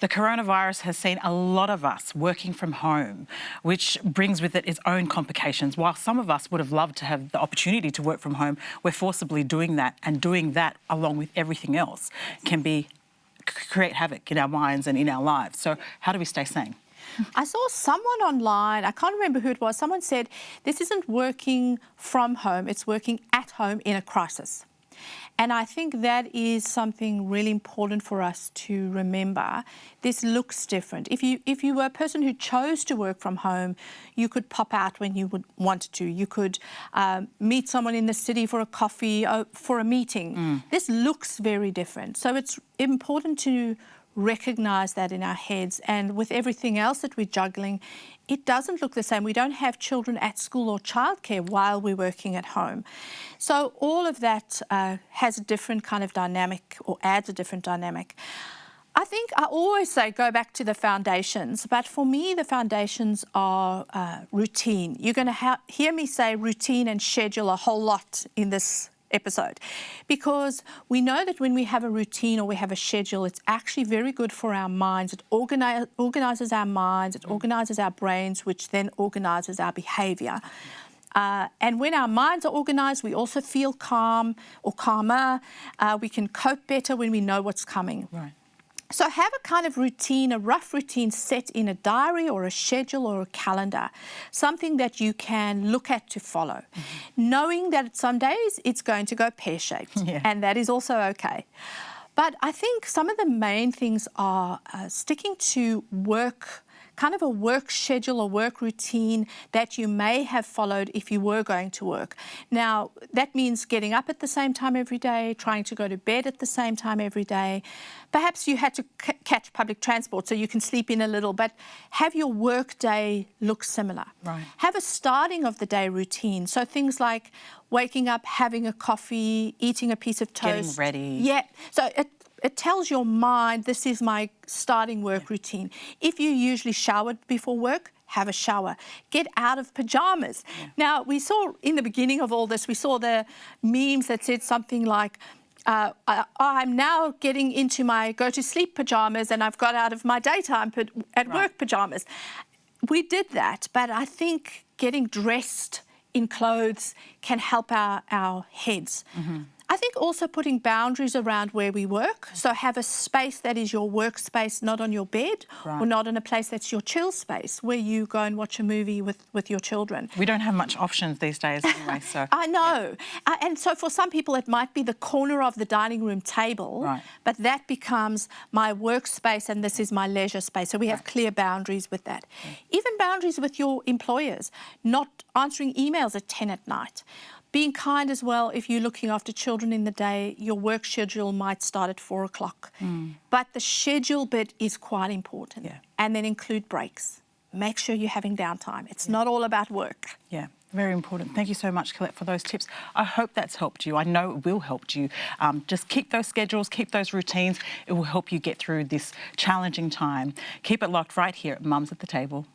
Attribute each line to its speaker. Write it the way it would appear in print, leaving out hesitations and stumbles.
Speaker 1: The coronavirus has seen a lot of us working from home, which brings with it its own complications. While some of us would have loved to have the opportunity to work from home, we're forcibly doing that, and doing that along with everything else can create havoc in our minds and in our lives. So how do we stay sane?
Speaker 2: I saw someone online, I can't remember who it was, someone said, this isn't working from home, it's working at home in a crisis. And I think that is something really important for us to remember. This looks different. If you were a person who chose to work from home, you could pop out when you would want to. You could meet someone in the city for a coffee, for a meeting. This looks very different. So it's important to recognize that in our heads, and with everything else that we're juggling, it doesn't look the same. We don't have children at school or childcare while we're working at home. So all of that has a different kind of dynamic, or adds a different dynamic. I think I always say go back to the foundations, but for me the foundations are routine. You're going to hear me say routine and schedule a whole lot in this episode, because we know that when we have a routine or we have a schedule, it's actually very good for our minds. It organizes our minds, it organizes our brains, which then organizes our behavior. And when our minds are organized, we also feel calm or calmer. We can cope better when we know what's coming.
Speaker 1: Right.
Speaker 2: So have a kind of routine, a rough routine set in a diary or a schedule or a calendar, something that you can look at to follow, knowing that some days it's going to go pear-shaped, and that is also okay. But I think some of the main things are sticking to work, kind of a work schedule or work routine that you may have followed if you were going to work. Now, that means getting up at the same time every day, trying to go to bed at the same time every day. Perhaps you had to catch public transport so you can sleep in a little, but have your work day look similar.
Speaker 1: Right.
Speaker 2: Have a starting of the day routine. So things like waking up, having a coffee, eating a piece of toast.
Speaker 1: Getting ready.
Speaker 2: Yeah. So it tells your mind, this is my starting work routine. If you usually showered before work, have a shower. Get out of pajamas. Now, we saw in the beginning of all this, we saw the memes that said something like, I'm now getting into my go-to-sleep pajamas and I've got out of my daytime at work pajamas. We did that, but I think getting dressed in clothes can help our heads. I think also putting boundaries around where we work. So have a space that is your workspace, not on your bed, or not in a place that's your chill space where you go and watch a movie with your children.
Speaker 1: We don't have much options these days anyway, so.
Speaker 2: I know. And so for some people it might be the corner of the dining room table, but that becomes my workspace and this is my leisure space. So we have clear boundaries with that. Even boundaries with your employers, not answering emails at 10 at night. Being kind as well. If you're looking after children in the day, your work schedule might start at 4 o'clock. But the schedule bit is quite important. And then include breaks. Make sure you're having downtime. It's not all about work.
Speaker 1: Yeah, very important. Thank you so much, Collett, for those tips. I hope that's helped you. I know it will help you. Just keep those schedules, keep those routines. It will help you get through this challenging time. Keep it locked right here at Mums at the Table.